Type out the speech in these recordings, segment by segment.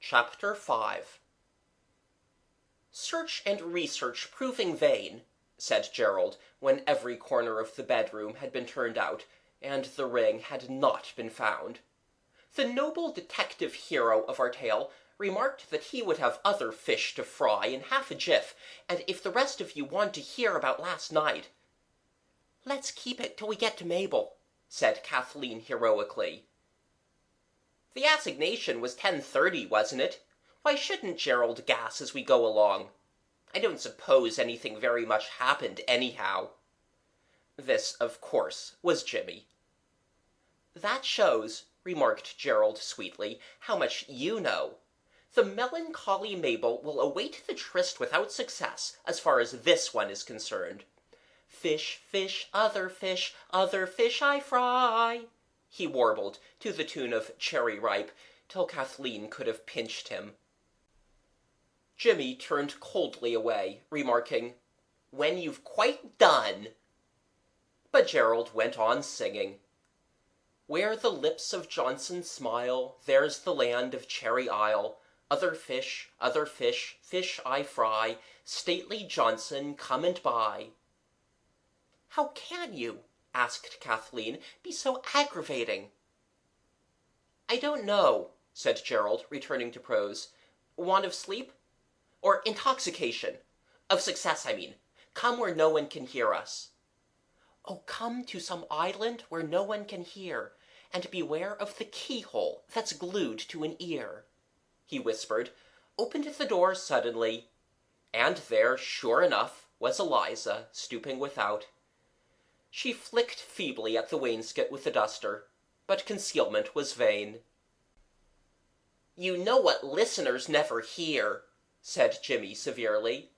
Chapter 5 "Search and research proving vain," said Gerald, when every corner of the bedroom had been turned out, and the ring had not been found. "The noble detective hero of our tale remarked that he would have other fish to fry in half a jiff, and if the rest of you want to hear about last night—" "Let's keep it till we get to Mabel," said Kathleen heroically. "The assignation was 10:30, wasn't it? Why shouldn't Gerald gas as we go along? I don't suppose anything very much happened anyhow." This, of course, was Jimmy. "That shows," remarked Gerald sweetly, "how much you know. The melancholy Mabel will await the tryst without success, as far as this one is concerned. Fish, fish, other fish I fry," he warbled, to the tune of Cherry Ripe, till Kathleen could have pinched him. Jimmy turned coldly away, remarking, "When you've quite done." But Gerald went on singing. "Where the lips of Johnson smile, there's the land of Cherry Isle. Other fish I fry. Stately Johnson, come and buy." "How can you," asked Kathleen, "be so aggravating?" "I don't know," said Gerald, returning to prose. "Want of sleep? Or intoxication? Of success, I mean. Come where no one can hear us." "Oh, come to some island where no one can hear, and beware of the keyhole that's glued to an ear," he whispered, opened the door suddenly, and there, sure enough, was Eliza, stooping without. She flicked feebly at the wainscot with the duster, but concealment was vain. "You know what listeners never hear," said Jimmy severely.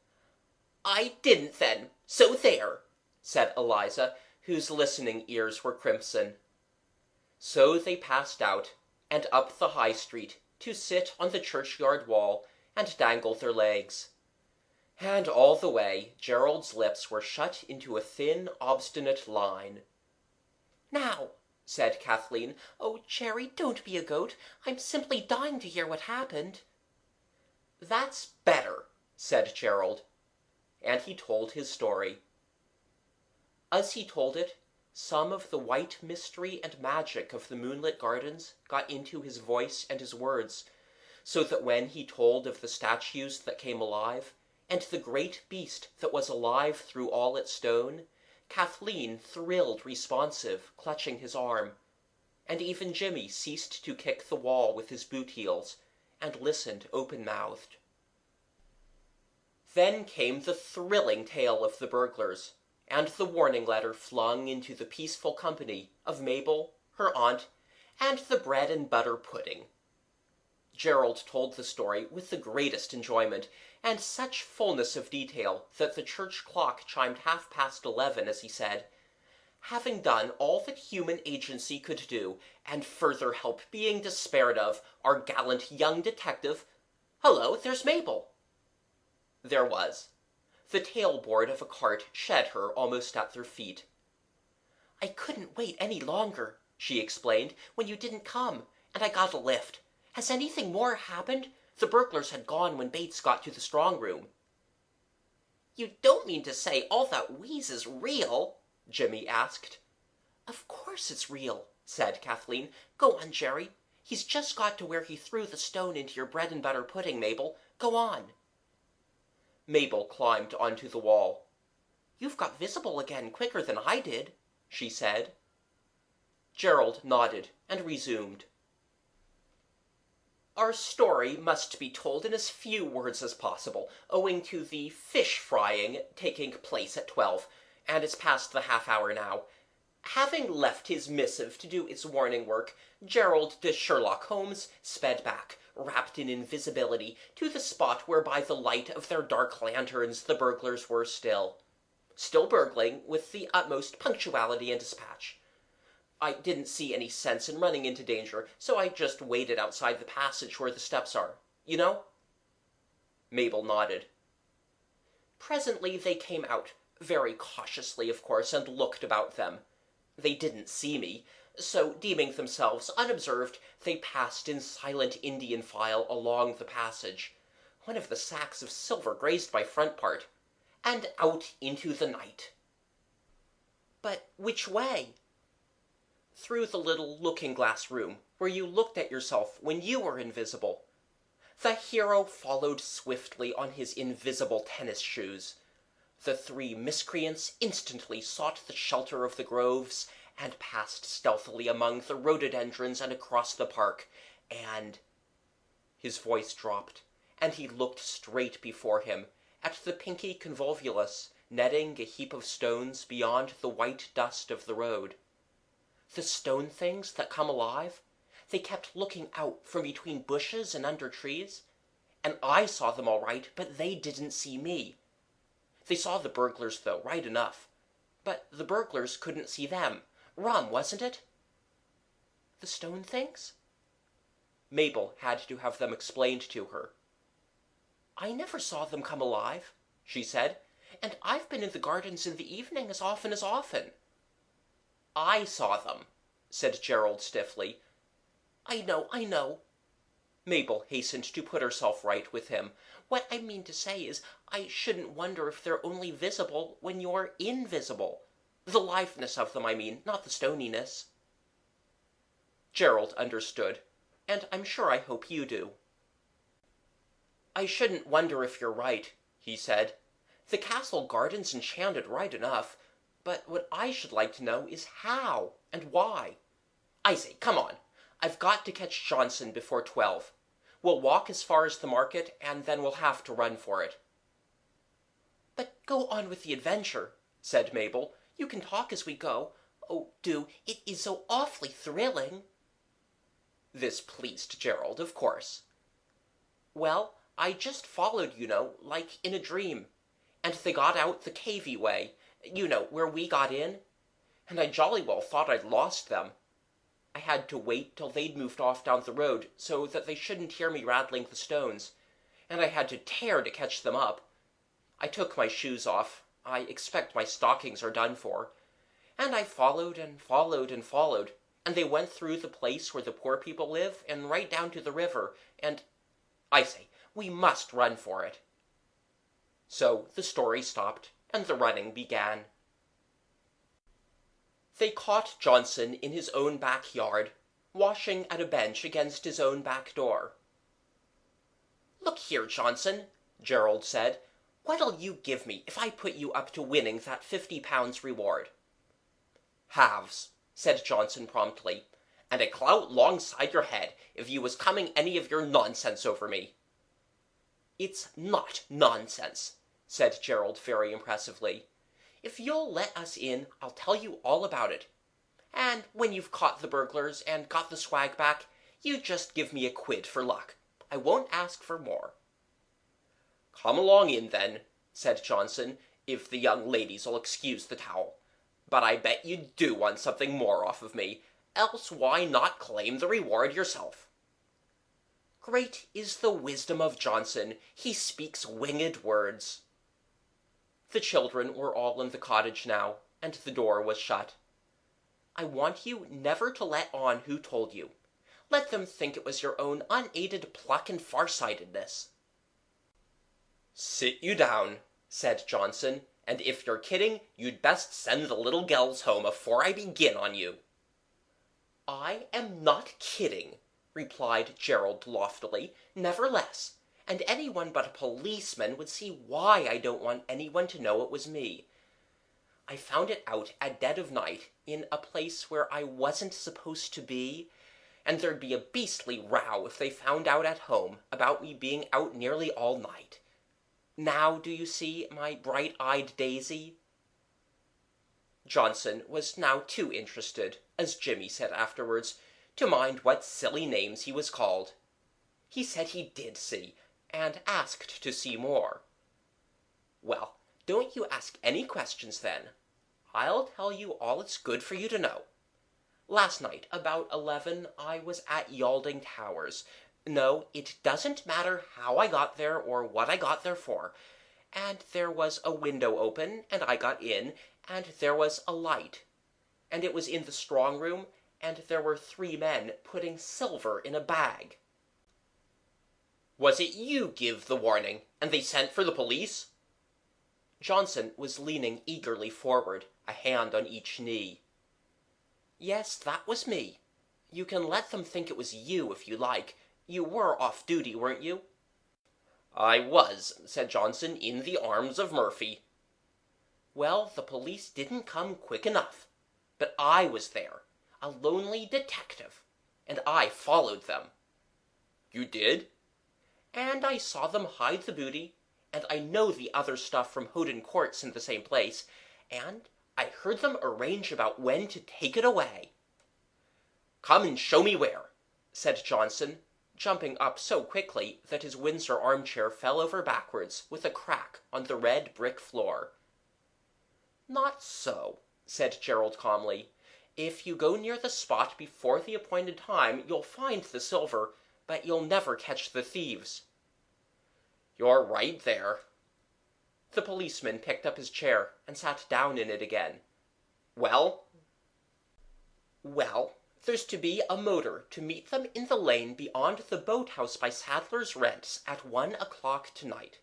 "I didn't then, so there," said Eliza, whose listening ears were crimson. So they passed out, and up the High Street, to sit on the churchyard wall, and dangle their legs. And all the way Gerald's lips were shut into a thin, obstinate line. "Now," said Kathleen. "Oh, Cherry, don't be a goat. I'm simply dying to hear what happened." "That's better," said Gerald. And he told his story. As he told it, some of the white mystery and magic of the moonlit gardens got into his voice and his words, so that when he told of the statues that came alive, and the great beast that was alive through all its stone, Kathleen thrilled responsive, clutching his arm, and even Jimmy ceased to kick the wall with his boot heels, and listened open-mouthed. Then came the thrilling tale of the burglars, and the warning letter flung into the peaceful company of Mabel, her aunt, and the bread-and-butter pudding. Gerald told the story with the greatest enjoyment, and such fullness of detail that the church clock chimed 11:30 as he said, "Having done all that human agency could do, and further help being despaired of, our gallant young detective— Hullo, there's Mabel!" There was. The tailboard of a cart shed her almost at their feet. "I couldn't wait any longer," she explained, "when you didn't come, and I got a lift. Has anything more happened? The burglars had gone when Bates got to the strong room." "You don't mean to say all that wheeze is real?" Jimmy asked. "Of course it's real," said Kathleen. "Go on, Jerry. He's just got to where he threw the stone into your bread-and-butter pudding, Mabel. Go on." Mabel climbed onto the wall. "You've got visible again quicker than I did," she said. Gerald nodded and resumed. Our story must be told in as few words as possible, owing to the fish frying taking place at 12, and it's past the half-hour now. Having left his missive to do its warning work, Gerald de Sherlock Holmes sped back, wrapped in invisibility, to the spot where by the light of their dark lanterns the burglars were still burgling with the utmost punctuality and dispatch. I didn't see any sense in running into danger, so I just waited outside the passage where the steps are. You know?" Mabel nodded. Presently they came out, very cautiously, of course, and looked about them. They didn't see me. So, deeming themselves unobserved, they passed in silent Indian file along the passage, one of the sacks of silver grazed my front part, and out into the night. But which way? Through the little looking-glass room, where you looked at yourself when you were invisible. The hero followed swiftly on his invisible tennis shoes. The three miscreants instantly sought the shelter of the groves, and passed stealthily among the rhododendrons and across the park, and— His voice dropped, and he looked straight before him, at the pinky convolvulus netting a heap of stones beyond the white dust of the road. The stone things that come alive, they kept looking out from between bushes and under trees, and I saw them all right, but they didn't see me. They saw the burglars, though, right enough, but the burglars couldn't see them. Rum, wasn't it? The stone things? Mabel had to have them explained to her. I never saw them come alive, she said, and I've been in the gardens in the evening as often. I saw them, said Gerald stiffly. I know. Mabel hastened to put herself right with him. What I mean to say is, I shouldn't wonder if they're only visible when you're invisible. The liveness of them, I mean, not the stoniness. Gerald understood, and I'm sure I hope you do. I shouldn't wonder if you're right, he said. The castle garden's enchanted right enough, but what I should like to know is how and why. I say, come on. I've got to catch Johnson before 12. We'll walk as far as the market, and then we'll have to run for it. But go on with the adventure, said Mabel. You can talk as we go. Oh, do. It is so awfully thrilling. This pleased Gerald, of course. Well, I just followed, like in a dream. And they got out the cavey way, where we got in. And I jolly well thought I'd lost them. I had to wait till they'd moved off down the road, so that they shouldn't hear me rattling the stones, and I had to tear to catch them up. I took my shoes off. I expect my stockings are done for. And I followed and followed and followed, and they went through the place where the poor people live, and right down to the river, and— I say, we must run for it. So the story stopped, and the running began. They caught Johnson in his own backyard, washing at a bench against his own back door. Look here, Johnson, Gerald said. What'll you give me if I put you up to winning that £50 reward? Halves, said Johnson promptly, and a clout 'longside your head if you was coming any of your nonsense over me. It's not nonsense, said Gerald very impressively. If you'll let us in, I'll tell you all about it. And when you've caught the burglars and got the swag back, you just give me a quid for luck. I won't ask for more. Come along in, then, said Johnson, if the young ladies'll excuse the towel. But I bet you do want something more off of me, else why not claim the reward yourself? Great is the wisdom of Johnson. He speaks winged words. The children were all in the cottage now, and the door was shut. I want you never to let on who told you. Let them think it was your own unaided pluck and farsightedness. Sit you down, said Johnson, and if you're kidding, you'd best send the little gells home afore I begin on you. I am not kidding, replied Gerald loftily, never less. And anyone but a policeman would see why I don't want anyone to know it was me. I found it out at dead of night in a place where I wasn't supposed to be, and there'd be a beastly row if they found out at home about me being out nearly all night. Now do you see, my bright-eyed daisy? Johnson was now too interested, as Jimmy said afterwards, to mind what silly names he was called. He said he did see, and asked to see more. Well, don't you ask any questions then. I'll tell you all it's good for you to know. Last night, about 11, I was at Yalding Towers. No, it doesn't matter how I got there or what I got there for. And there was a window open, and I got in, and there was a light. And it was in the strong room, and there were 3 men putting silver in a bag. Was it you give the warning, and they sent for the police? Johnson was leaning eagerly forward, a hand on each knee. Yes, that was me. You can let them think it was you if you like. You were off duty, weren't you? I was, said Johnson, in the arms of Murphy. Well, the police didn't come quick enough. But I was there, a lonely detective, and I followed them. You did? And I saw them hide the booty, and I know the other stuff from Houghton Court's in the same place, and I heard them arrange about when to take it away. Come and show me where, said Johnson, jumping up so quickly that his Windsor armchair fell over backwards with a crack on the red brick floor. Not so, said Gerald calmly. If you go near the spot before the appointed time, you'll find the silver, but you'll never catch the thieves. You're right there. The policeman picked up his chair and sat down in it again. Well? Well, there's to be a motor to meet them in the lane beyond the boathouse by Sadler's Rents at 1 o'clock tonight.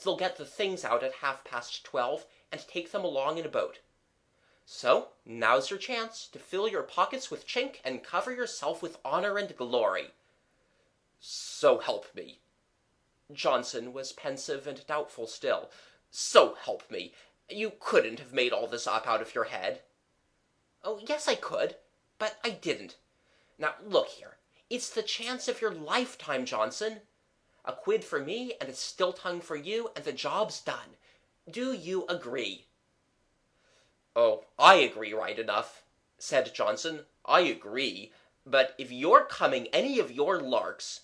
They'll get the things out at 12:30 and take them along in a boat. So, now's your chance to fill your pockets with chink and cover yourself with honor and glory. So help me. Johnson was pensive and doubtful still. So help me. You couldn't have made all this up out of your head. Oh, yes, I could, but I didn't. Now, look here. It's the chance of your lifetime, Johnson. A quid for me and a still-tongue for you, and the job's done. Do you agree? Oh, I agree right enough, said Johnson. I agree. But if you're coming any of your larks—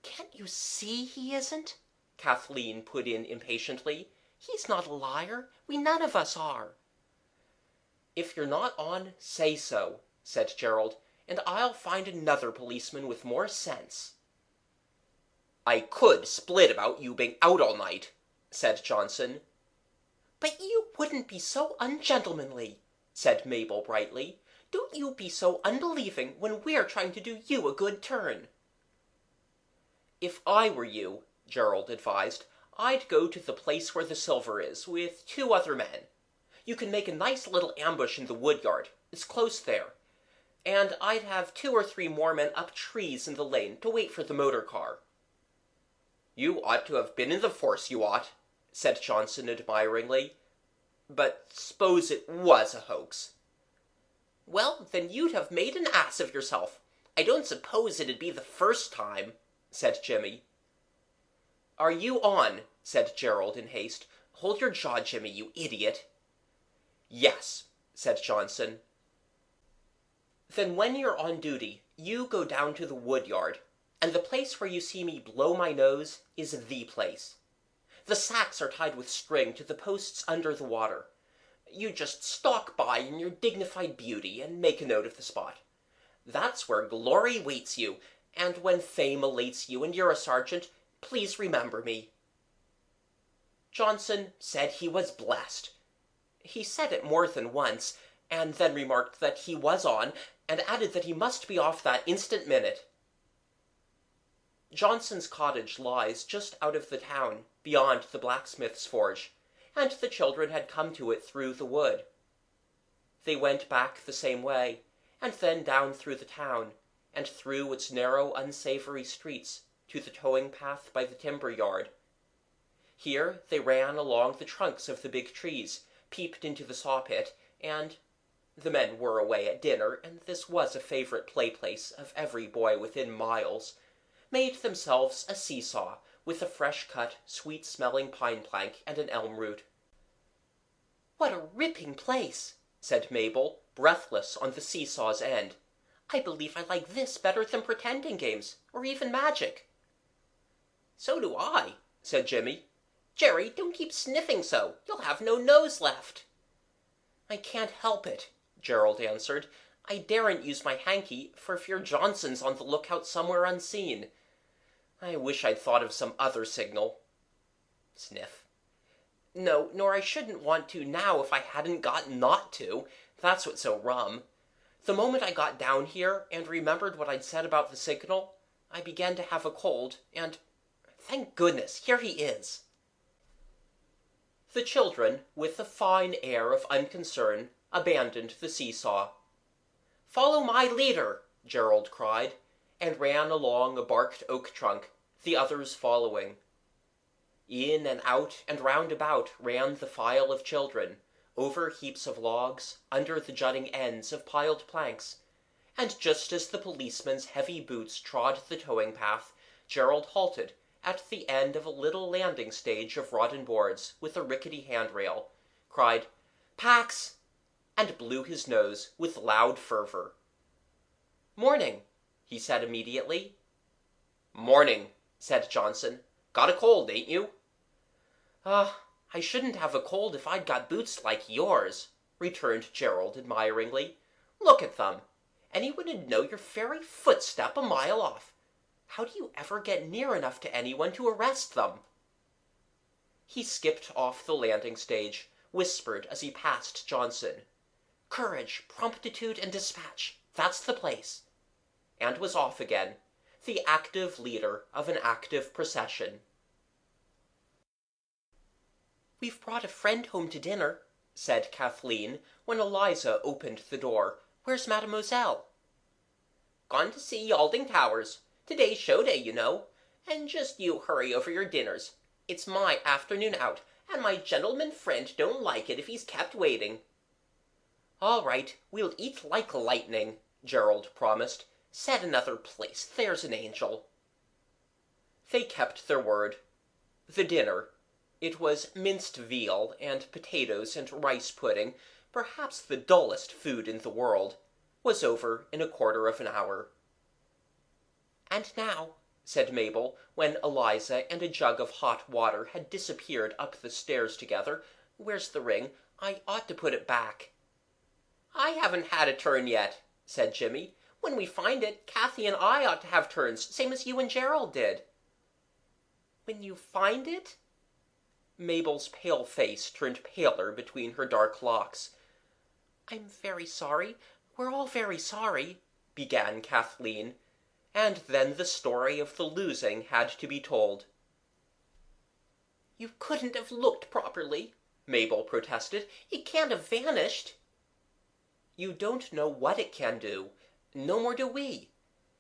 Can't you see he isn't? Kathleen put in impatiently. He's not a liar. We none of us are. If you're not on, say so, said Gerald, and I'll find another policeman with more sense. I could split about you being out all night, said Johnson. But you wouldn't be so ungentlemanly, said Mabel brightly. Don't you be so unbelieving when we're trying to do you a good turn. If I were you, Gerald advised, I'd go to the place where the silver is, with 2 other men. You can make a nice little ambush in the wood yard. It's close there. And I'd have 2 or 3 more men up trees in the lane to wait for the motor car. You ought to have been in the force, you ought, said Johnson admiringly. But suppose it was a hoax. Well, then you'd have made an ass of yourself. I don't suppose it'd be the first time, said Jimmy. Are you on? Said Gerald in haste. Hold your jaw, Jimmy, you idiot. Yes, said Johnson. Then when you're on duty, you go down to the wood yard, and the place where you see me blow my nose is the place. The sacks are tied with string to the posts under the water. You just stalk by in your dignified beauty and make a note of the spot. That's where glory waits you, and when fame elates you and you're a sergeant, please remember me. Johnson said he was blessed. He said it more than once, and then remarked that he was on, and added that he must be off that instant minute. Johnson's cottage lies just out of the town, beyond the blacksmith's forge, and the children had come to it through the wood. They went back the same way, and then down through the town, and through its narrow, unsavory streets, to the towing path by the timber yard. Here they ran along the trunks of the big trees, peeped into the saw-pit, and the men were away at dinner, and this was a favorite play-place of every boy within miles, made themselves a seesaw with a fresh-cut, sweet-smelling pine-plank and an elm root. What a ripping place, said Mabel, breathless on the seesaw's end. I believe I like this better than pretending games, or even magic. So do I, said Jimmy. Jerry, don't keep sniffing so. You'll have no nose left. I can't help it, Gerald answered. I daren't use my hanky, for fear Johnson's on the lookout somewhere unseen. I wish I'd thought of some other signal. Sniff. No, nor I shouldn't want to now if I hadn't got not to. That's what's so rum. The moment I got down here and remembered what I'd said about the signal, I began to have a cold, and thank goodness, here he is." The children, with a fine air of unconcern, abandoned the seesaw. "Follow my leader," Gerald cried, and ran along a barked oak trunk, the others following. In and out and round about ran the file of children, over heaps of logs, under the jutting ends of piled planks, and just as the policeman's heavy boots trod the towing path, Gerald halted at the end of a little landing stage of rodden boards with a rickety handrail, cried "Pax!" and blew his nose with loud fervor. "Morning," he said immediately. "Morning," said Johnson. "Got a cold, ain't you?" I shouldn't have a cold if I'd got boots like yours," returned Gerald admiringly. "Look at them. Anyone'd know your very footstep a mile off. How do you ever get near enough to anyone to arrest them?" He skipped off the landing stage, whispered as he passed Johnson, "Courage, promptitude, and dispatch. That's the place," and was off again, the active leader of an active procession. "We've brought a friend home to dinner," said Kathleen, when Eliza opened the door. "Where's Mademoiselle?" "Gone to see Yalding Towers. Today's show day, you know. And just you hurry over your dinners. It's my afternoon out, and my gentleman friend don't like it if he's kept waiting." "All right, we'll eat like lightning," Gerald promised. "Set another place, there's an angel." They kept their word. The dinner, it was minced veal and potatoes and rice pudding, perhaps the dullest food in the world, was over in a quarter of an hour. "And now," said Mabel, when Eliza and a jug of hot water had disappeared up the stairs together, "where's the ring? I ought to put it back." "I haven't had a turn yet," said Jimmy. "When we find it, Kathy and I ought to have turns, same as you and Gerald did." "When you find it?" Mabel's pale face turned paler between her dark locks. "I'm very sorry. We're all very sorry," began Kathleen, and then the story of the losing had to be told. "You couldn't have looked properly," Mabel protested. "It can't have vanished." "You don't know what it can do. No more do we.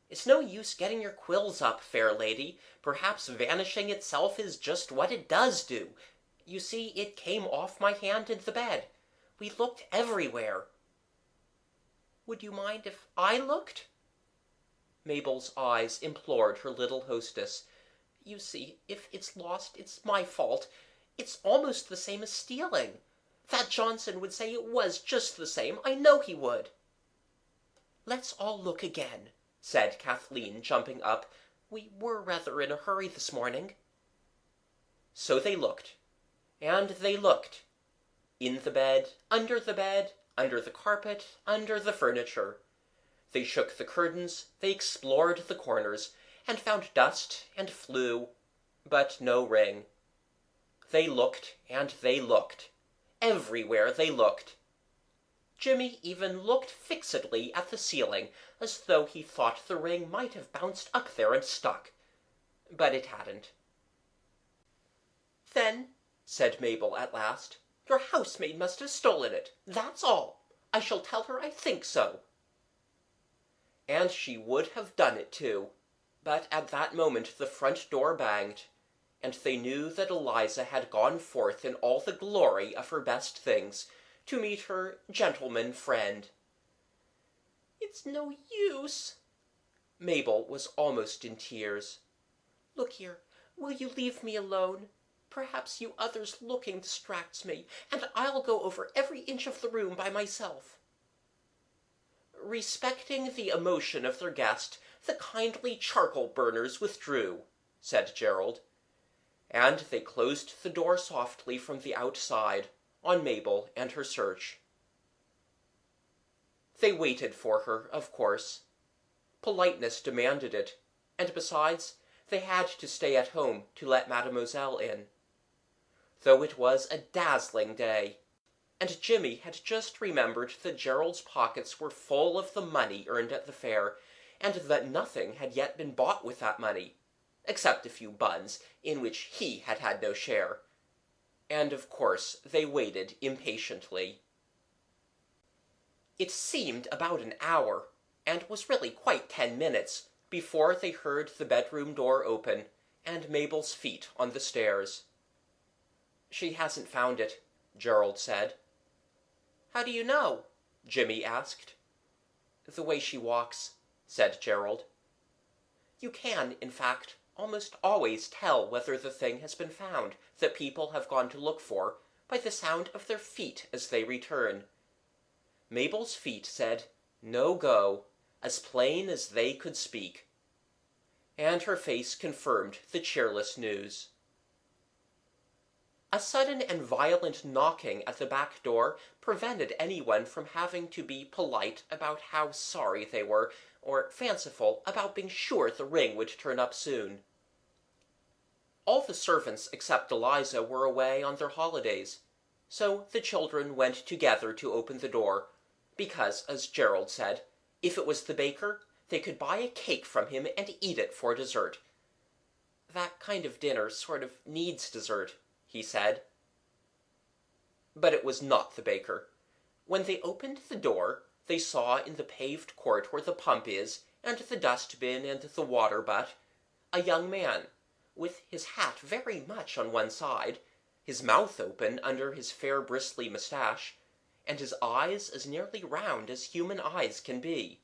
It's no use getting your quills up, fair lady. Perhaps vanishing itself is just what it does do. You see, it came off my hand in the bed. We looked everywhere." "Would you mind if I looked?" Mabel's eyes implored her little hostess. "You see, if it's lost, it's my fault. It's almost the same as stealing. That Johnson would say it was just the same. I know he would." "Let's all look again," said Kathleen, jumping up. "We were rather in a hurry this morning." So they looked. And they looked. In the bed, under the carpet, under the furniture. They shook the curtains, they explored the corners, and found dust and flue, but no ring. They looked and they looked. Everywhere they looked. Jimmy even looked fixedly at the ceiling, as though he thought the ring might have bounced up there and stuck. But it hadn't. "Then," said Mabel at last, "your housemaid must have stolen it. That's all. I shall tell her I think so." And she would have done it too, but at that moment the front door banged, and they knew that Eliza had gone forth in all the glory of her best things, to meet her gentleman friend. "It's no use." Mabel was almost in tears. "Look here, will you leave me alone? Perhaps you others looking distracts me, and I'll go over every inch of the room by myself." Respecting the emotion of their guest, the kindly charcoal burners withdrew, said Gerald, and they closed the door softly from the outside on Mabel and her search. They waited for her, of course. Politeness demanded it, and besides, they had to stay at home to let Mademoiselle in. Though it was a dazzling day, and Jimmy had just remembered that Gerald's pockets were full of the money earned at the fair, and that nothing had yet been bought with that money, except a few buns, in which he had had no share. And of course they waited impatiently. It seemed about an hour, and was really quite 10 minutes, before they heard the bedroom door open, and Mabel's feet on the stairs. "She hasn't found it," Gerald said. "How do you know?" Jimmy asked. "The way she walks," said Gerald. You can, in fact, almost always tell whether the thing has been found that people have gone to look for by the sound of their feet as they return. Mabel's feet said, "No go," as plain as they could speak. And her face confirmed the cheerless news. A sudden and violent knocking at the back door prevented anyone from having to be polite about how sorry they were, or fanciful about being sure the ring would turn up soon. All the servants except Eliza were away on their holidays, so the children went together to open the door, because, as Gerald said, if it was the baker, they could buy a cake from him and eat it for dessert. "That kind of dinner sort of needs dessert," he said. But it was not the baker. When they opened the door, they saw in the paved court where the pump is, and the dustbin and the water butt, a young man, with his hat very much on one side, his mouth open under his fair bristly moustache, and his eyes as nearly round as human eyes can be.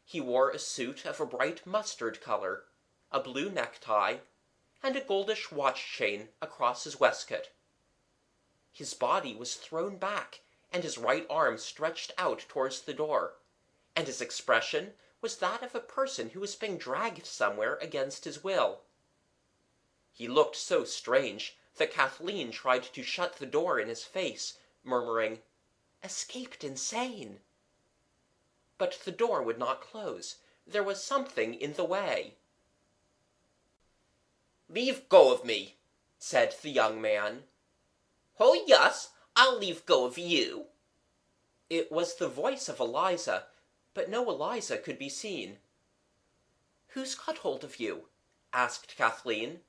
He wore a suit of a bright mustard color, a blue necktie, and a goldish watch chain across his waistcoat. His body was thrown back, and his right arm stretched out towards the door, and his expression was that of a person who was being dragged somewhere against his will. He looked so strange that Kathleen tried to shut the door in his face, murmuring, "Escaped insane." But the door would not close. There was something in the way. "Leave go of me," said the young man. "Oh, yes, I'll leave go of you." It was the voice of Eliza, but no Eliza could be seen. "Who's got hold of you?" asked Kathleen.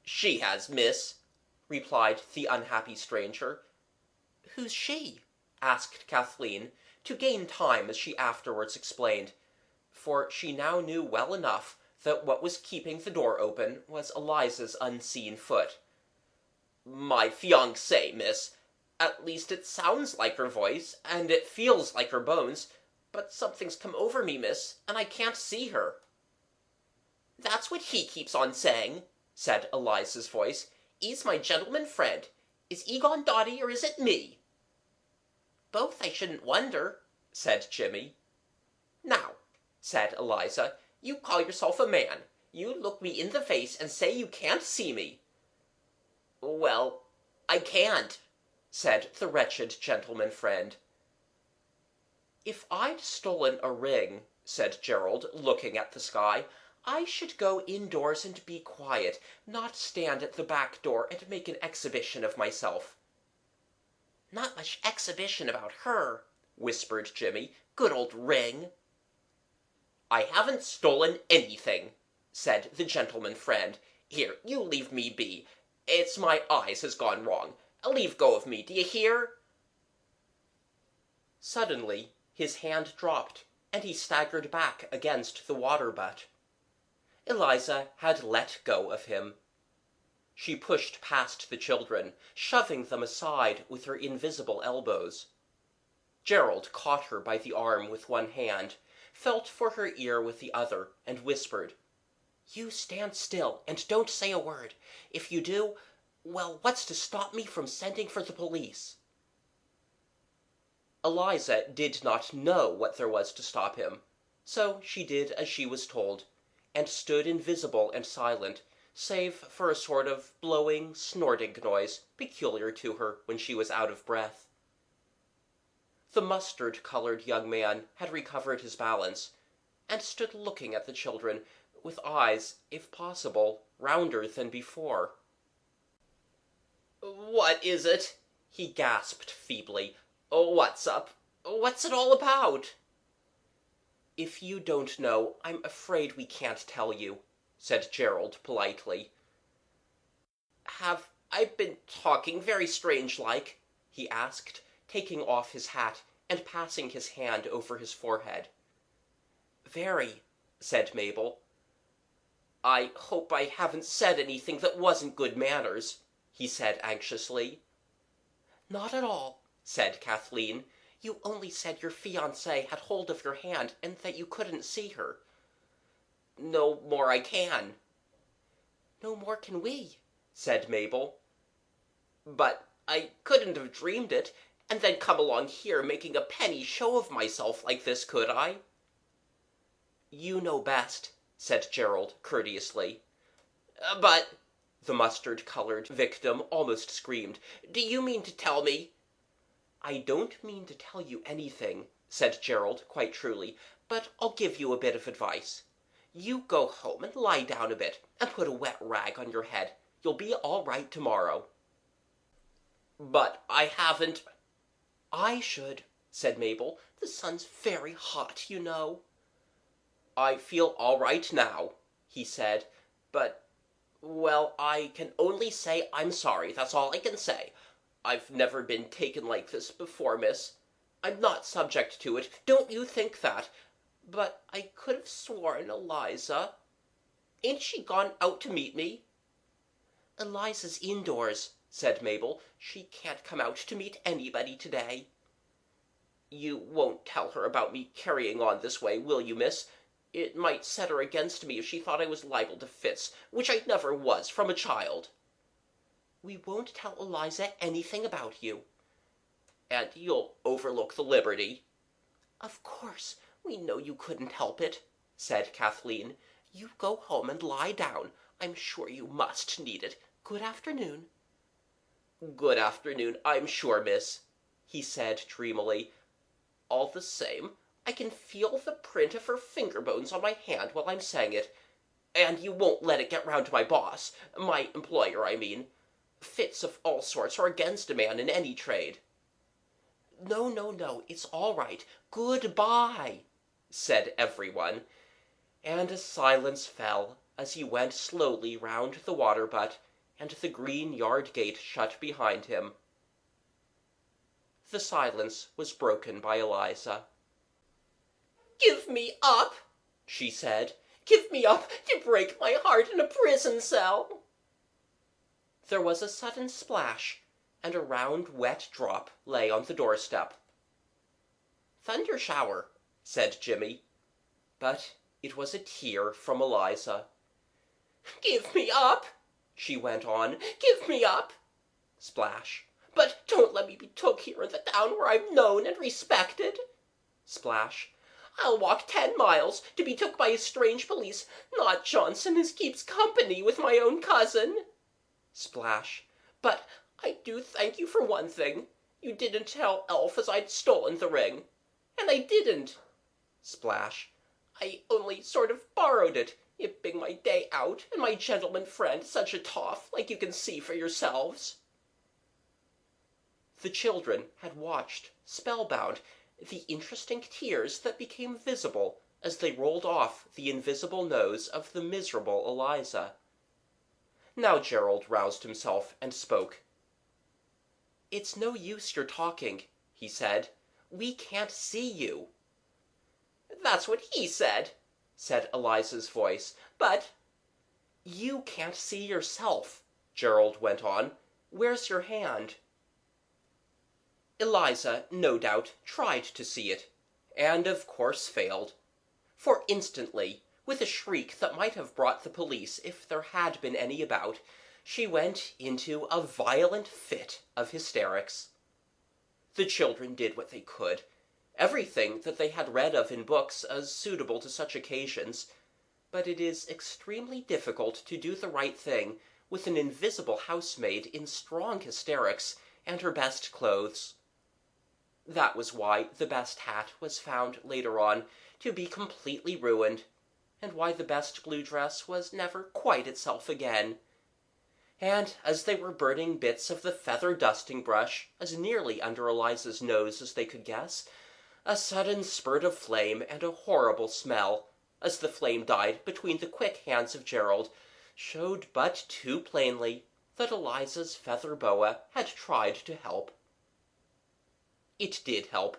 "She has, miss," replied the unhappy stranger. "Who's she?" asked Kathleen, to gain time as she afterwards explained, for she now knew well enough that what was keeping the door open was Eliza's unseen foot. "My fiancée, miss. At least it sounds like her voice, and it feels like her bones, but something's come over me, miss, and I can't see her." "That's what he keeps on saying," said Eliza's voice. "'E's my gentleman friend. Is 'e gone dotty, or is it me?" "Both, I shouldn't wonder," said Jimmy. "Now," said Eliza, "you call yourself a man. You look me in the face and say you can't see me." "Well, I can't," said the wretched gentleman friend. "If I'd stolen a ring," said Gerald, looking at the sky, "I should go indoors and be quiet, not stand at the back door and make an exhibition of myself." "Not much exhibition about her," whispered Jimmy. "Good old ring." "I haven't stolen anything," said the gentleman friend. "Here, you leave me be. It's my eyes has gone wrong. Leave go of me, d'ye hear?" Suddenly his hand dropped, and he staggered back against the water butt. Eliza had let go of him. She pushed past the children, shoving them aside with her invisible elbows. Gerald caught her by the arm with one hand, felt for her ear with the other, and whispered, "You stand still, and don't say a word. If you do, well, what's to stop me from sending for the police?" Eliza did not know what there was to stop him, so she did as she was told, and stood invisible and silent, save for a sort of blowing, snorting noise peculiar to her when she was out of breath. The mustard-colored young man had recovered his balance, and stood looking at the children, with eyes, if possible, rounder than before. "What is it?" He gasped feebly. "Oh, what's up? What's it all about?" "If you don't know, I'm afraid we can't tell you," said Gerald politely. "Have I been talking very strange-like?" he asked, taking off his hat and passing his hand over his forehead. "Very," said Mabel. "I hope I haven't said anything that wasn't good manners," he said anxiously. "Not at all," said Kathleen. "You only said your fiancée had hold of your hand and that you couldn't see her." "No more I can." "No more can we," said Mabel. "But I couldn't have dreamed it, and then come along here making a penny show of myself like this, could I?" "You know best," said Gerald courteously. "But," the mustard-colored victim almost screamed, "do you mean to tell me—" "I don't mean to tell you anything," said Gerald quite truly, "but I'll give you a bit of advice. You go home and lie down a bit, and put a wet rag on your head. You'll be all right tomorrow." "But I haven't—" "I should," said Mabel. "The sun's very hot, you know." "I feel all right now," he said, "but, well, I can only say I'm sorry, that's all I can say. I've never been taken like this before, miss. I'm not subject to it, don't you think that. But I could have sworn Eliza— Ain't she gone out to meet me?" "Eliza's indoors," said Mabel. "She can't come out to meet anybody today." "You won't tell her about me carrying on this way, will you, miss? It might set her against me if she thought I was liable to fits, which I never was from a child." "We won't tell Eliza anything about you." "And you'll overlook the liberty?" "Of course. We know you couldn't help it," said Kathleen. "You go home and lie down. I'm sure you must need it. Good afternoon." "Good afternoon, I'm sure, miss," he said dreamily. "All the same, I can feel the print of her finger bones on my hand while I'm saying it. And you won't let it get round to my boss, my employer, I mean. Fits of all sorts are against a man in any trade." "No, no, no, it's all right. Good-bye," said everyone, and a silence fell as he went slowly round the water-butt, and the green yard gate shut behind him. The silence was broken by Eliza. "Give me up," she said. "Give me up to break my heart in a prison cell." There was a sudden splash, and a round wet drop lay on the doorstep. "Thunder shower," said Jimmy, but it was a tear from Eliza. "Give me up," she went on. "Give me up." Splash. "But don't let me be took here in the town where I'm known and respected." Splash. "I'll walk 10 miles to be took by a strange police, not Johnson as keeps company with my own cousin." Splash. "But I do thank you for one thing. You didn't tell Elf as I'd stolen the ring. And I didn't." Splash. "I only sort of borrowed it, it being my day out, and my gentleman friend such a toff, like you can see for yourselves." The children had watched, spellbound, the interesting tears that became visible as they rolled off the invisible nose of the miserable Eliza. Now Gerald roused himself and spoke. "It's no use your talking," he said. "We can't see you." "That's what he said," said Eliza's voice. "But—" "You can't see yourself," Gerald went on. "Where's your hand?" Eliza, no doubt, tried to see it, and of course failed. For instantly, with a shriek that might have brought the police if there had been any about, she went into a violent fit of hysterics. The children did what they could, everything that they had read of in books as suitable to such occasions, but it is extremely difficult to do the right thing with an invisible housemaid in strong hysterics and her best clothes. That was why the best hat was found later on to be completely ruined, and why the best blue dress was never quite itself again. And as they were burning bits of the feather dusting brush as nearly under Eliza's nose as they could guess, a sudden spurt of flame and a horrible smell, as the flame died between the quick hands of Gerald, showed but too plainly that Eliza's feather boa had tried to help. It did help.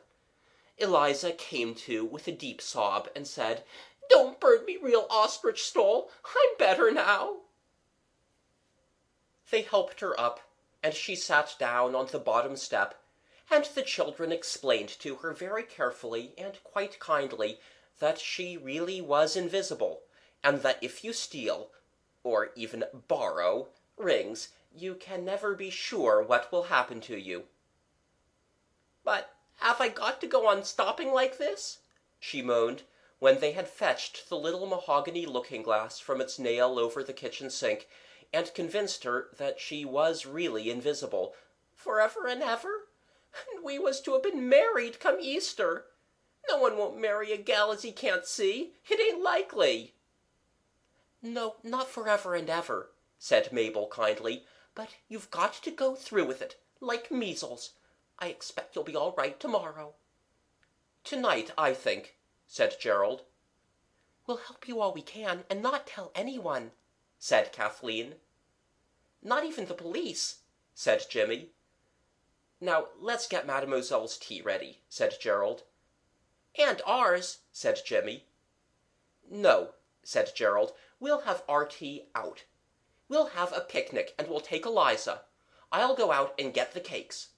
Eliza came to with a deep sob and said, "Don't burn me real, Ostrich Stole. I'm better now." They helped her up, and she sat down on the bottom step, and the children explained to her very carefully and quite kindly that she really was invisible, and that if you steal, or even borrow, rings, you can never be sure what will happen to you. "But have I got to go on stopping like this?" she moaned, when they had fetched the little mahogany looking-glass from its nail over the kitchen sink, and convinced her that she was really invisible. "Forever and ever? And we was to have been married come Easter. No one won't marry a gal as he can't see. It ain't likely." "No, not forever and ever," said Mabel kindly, "but you've got to go through with it, like measles. I expect you'll be all right tomorrow." "Tonight, I think," said Gerald. "We'll help you all we can, and not tell anyone," said Kathleen. "Not even the police," said Jimmy. "Now let's get Mademoiselle's tea ready," said Gerald. "And ours," said Jimmy. "No," said Gerald, "we'll have our tea out. We'll have a picnic, and we'll take Eliza. I'll go out and get the cakes."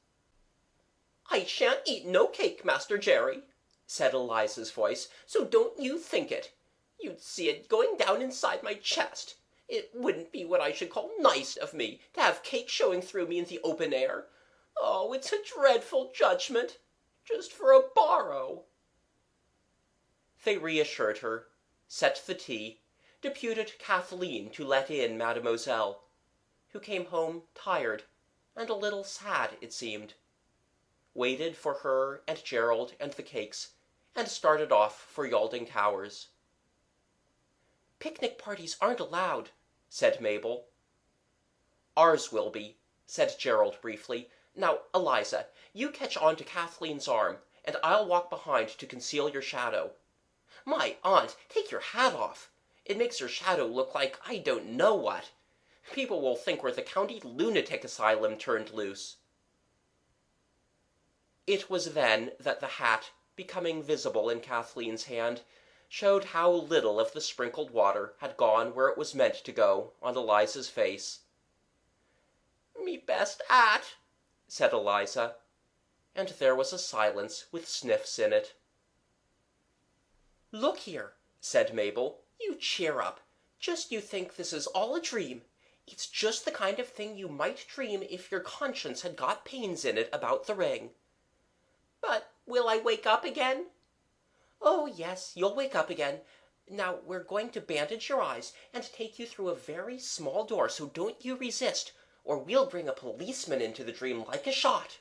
"I shan't eat no cake, Master Jerry," said Eliza's voice, "so don't you think it. You'd see it going down inside my chest. It wouldn't be what I should call nice of me to have cake showing through me in the open air. Oh, it's a dreadful judgment. Just for a borrow." They reassured her, set the tea, deputed Kathleen to let in Mademoiselle, who came home tired and a little sad, it seemed, waited for her and Gerald and the cakes, and started off for Yalding Towers. "Picnic parties aren't allowed," said Mabel. "Ours will be," said Gerald briefly. "Now, Eliza, you catch on to Kathleen's arm, and I'll walk behind to conceal your shadow. My aunt, take your hat off. It makes your shadow look like I don't know what. People will think we're the county lunatic asylum turned loose." It was then that the hat, becoming visible in Kathleen's hand, showed how little of the sprinkled water had gone where it was meant to go on Eliza's face. "Me best 'at," said Eliza, and there was a silence with sniffs in it. "Look here," said Mabel, "you cheer up. Just you think this is all a dream. It's just the kind of thing you might dream if your conscience had got pains in it about the ring." "But will I wake up again?" "Oh, yes, you'll wake up again. Now we're going to bandage your eyes and take you through a very small door, so don't you resist, or we'll bring a policeman into the dream like a shot."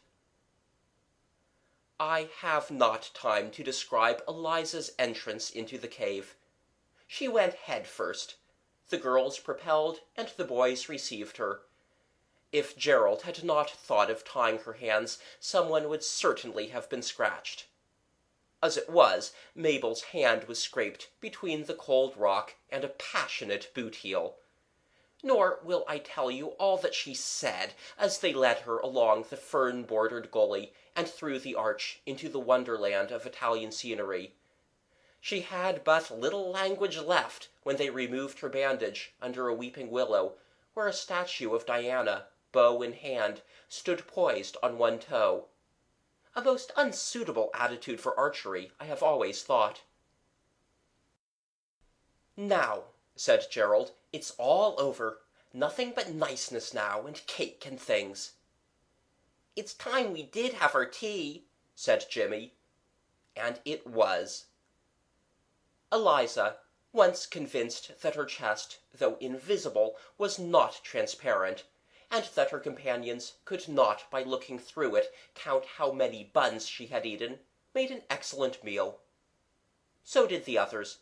I have not time to describe Eliza's entrance into the cave. She went head first. The girls propelled, and the boys received her. If Gerald had not thought of tying her hands, someone would certainly have been scratched. As it was, Mabel's hand was scraped between the cold rock and a passionate boot heel. Nor will I tell you all that she said as they led her along the fern-bordered gully and through the arch into the wonderland of Italian scenery. She had but little language left when they removed her bandage under a weeping willow, where a statue of Diana, bow in hand, stood poised on one toe. A most unsuitable attitude for archery, I have always thought. "Now," said Gerald, "it's all over. Nothing but niceness now, and cake and things." "It's time we did have our tea," said Jimmy. And it was. Eliza, once convinced that her chest, though invisible, was not transparent, and that her companions could not by looking through it count how many buns she had eaten, made an excellent meal. So did the others.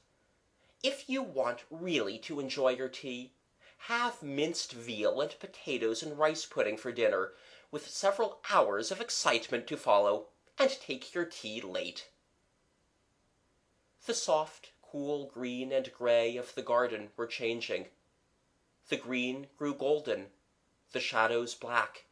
If you want really to enjoy your tea, have minced veal and potatoes and rice pudding for dinner, with several hours of excitement to follow, and take your tea late. The soft, cool green and grey of the garden were changing. The green grew golden, the shadows black,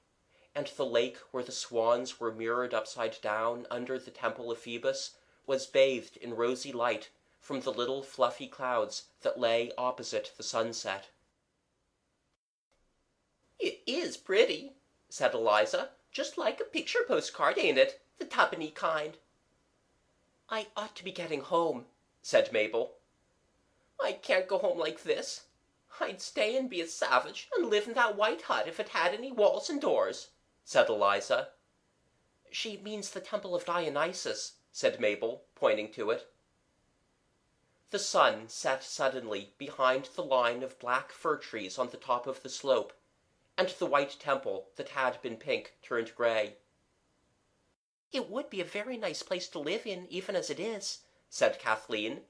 and the lake where the swans were mirrored upside down under the temple of Phoebus was bathed in rosy light from the little fluffy clouds that lay opposite the sunset. "It is pretty," said Eliza. "Just like a picture postcard, ain't it? The tuppenny kind." "I ought to be getting home," said Mabel. "I can't go home like this. I'd stay and be a savage and live in that white hut if it had any walls and doors," said Eliza. "She means the temple of Dionysus," said Mabel, pointing to it. The sun set suddenly behind the line of black fir trees on the top of the slope, and the white temple that had been pink turned grey. "It would be a very nice place to live in, even as it is," said Kathleen.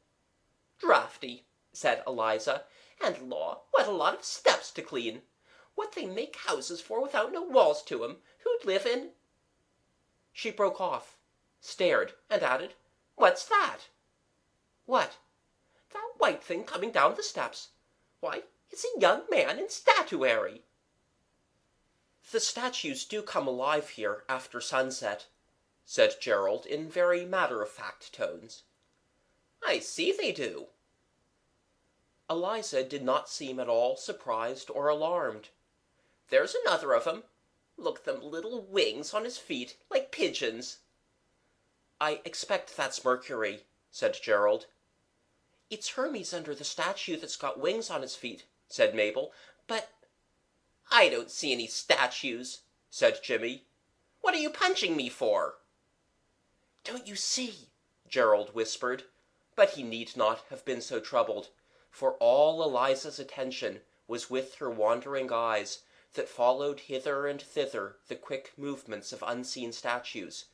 "Draughty," said Eliza, "and law, what a lot of steps to clean. What they make houses for without no walls to 'em, who'd live in—" She broke off, stared, and added, "What's that?" "What?" "That white thing coming down the steps. Why, it's a young man in statuary." "The statues do come alive here after sunset," said Gerald in very matter-of-fact tones. "I see they do." Eliza did not seem at all surprised or alarmed. "There's another of 'em. Look, them little wings on his feet, like pigeons." "I expect that's Mercury," said Gerald. "It's Hermes under the statue that's got wings on his feet," said Mabel. "But—" "I don't see any statues," said Jimmy. "What are you punching me for?" "Don't you see?" Gerald whispered, but he need not have been so troubled, for all Eliza's attention was with her wandering eyes that followed hither and thither the quick movements of unseen statues.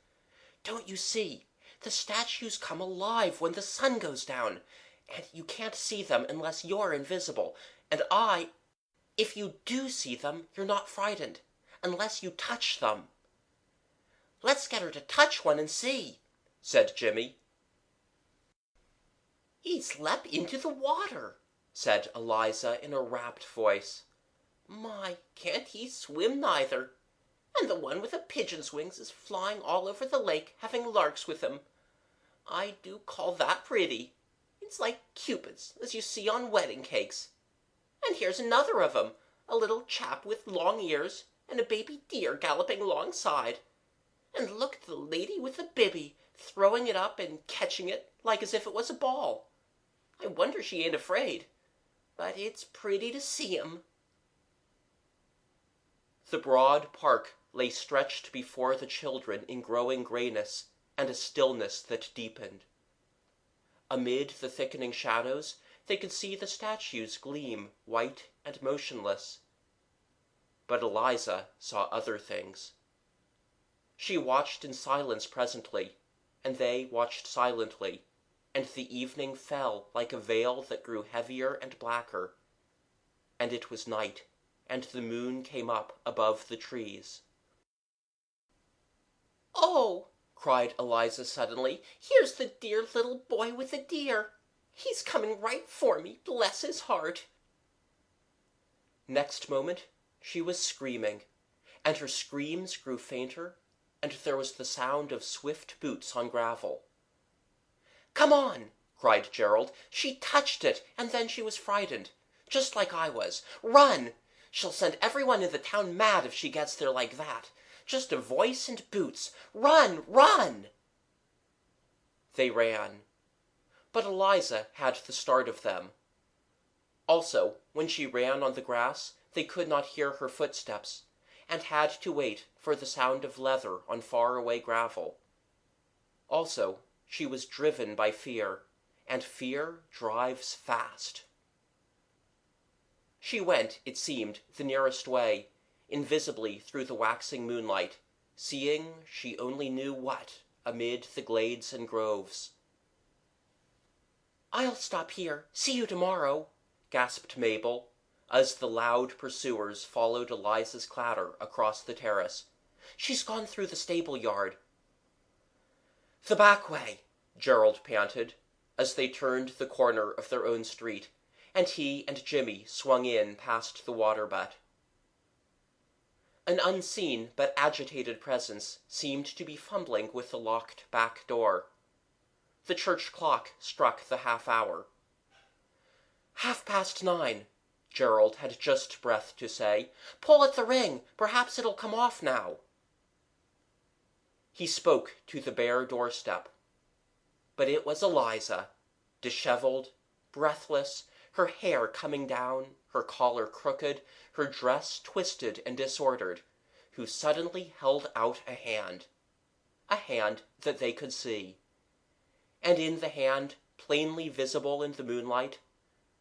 "Don't you see? The statues come alive when the sun goes down, and you can't see them unless you're invisible, and if you do see them, you're not frightened, unless you touch them." "Let's get her to touch one and see," said Jimmy. "He's leapt into the water," said Eliza in a rapt voice. "My, can't he swim neither! And the one with the pigeon's wings is flying all over the lake, having larks with him. I do call that pretty. It's like cupids, as you see on wedding cakes. And here's another of 'em, a little chap with long ears, and a baby deer galloping alongside. And look at the lady with the bibby, throwing it up and catching it, like as if it was a ball. I wonder she ain't afraid. But it's pretty to see 'em." The broad park lay stretched before the children in growing greyness, and a stillness that deepened. Amid the thickening shadows they could see the statues gleam white and motionless. But Eliza saw other things. She watched in silence presently, and they watched silently, and the evening fell like a veil that grew heavier and blacker. And it was night, and the moon came up above the trees. "Oh!" cried Eliza suddenly, "here's the dear little boy with the deer. He's coming right for me, bless his heart." Next moment she was screaming, and her screams grew fainter, and there was the sound of swift boots on gravel. "Come on!" cried Gerald. "She touched it, and then she was frightened, just like I was. Run! She'll send everyone in the town mad if she gets there like that. Just a voice and boots. Run! Run!" They ran. But Eliza had the start of them. Also, when she ran on the grass, they could not hear her footsteps, and had to wait for the sound of leather on far-away gravel. Also, she was driven by fear, and fear drives fast. She went, it seemed, the nearest way, invisibly through the waxing moonlight, seeing she only knew what amid the glades and groves. "I'll stop here. See you tomorrow," gasped Mabel. as the loud pursuers followed Eliza's clatter across the terrace. "She's gone through the stable yard." "The back way," Gerald panted, as they turned the corner of their own street, and he and Jimmy swung in past the water butt. An unseen but agitated presence seemed to be fumbling with the locked back door. The church clock struck the half-hour. 9:30, Gerald had just breath to say. "Pull at the ring. Perhaps it'll come off now." He spoke to the bare doorstep. But it was Eliza, disheveled, breathless, her hair coming down, her collar crooked, her dress twisted and disordered, who suddenly held out a hand that they could see. And in the hand, plainly visible in the moonlight,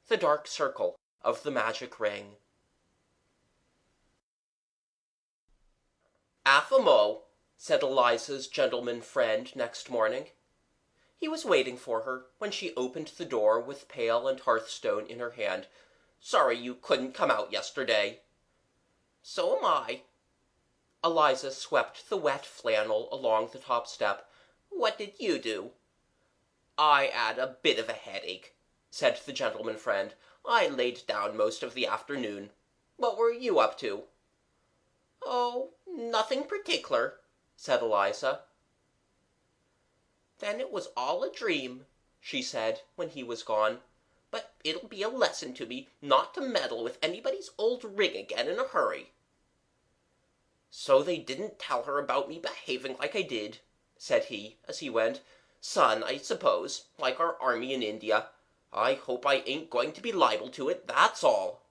the dark circle of the magic ring. "Affamo," said Eliza's gentleman friend next morning. He was waiting for her when she opened the door with pail and hearthstone in her hand. "Sorry you couldn't come out yesterday." "So am I." Eliza swept the wet flannel along the top step. "What did you do?" "I 'ad a bit of a headache," said the gentleman friend. "I laid down most of the afternoon. What were you up to?" "Oh, nothing particular," said Eliza. "Then it was all a dream," she said, when he was gone. "But it'll be a lesson to me not to meddle with anybody's old ring again in a hurry." "So they didn't tell her about me behaving like I did," said he, as he went. "Sun, I suppose, like our army in India. I hope I ain't going to be liable to it, that's all."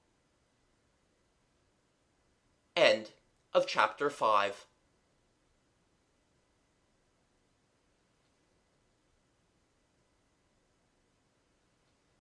End of chapter 5.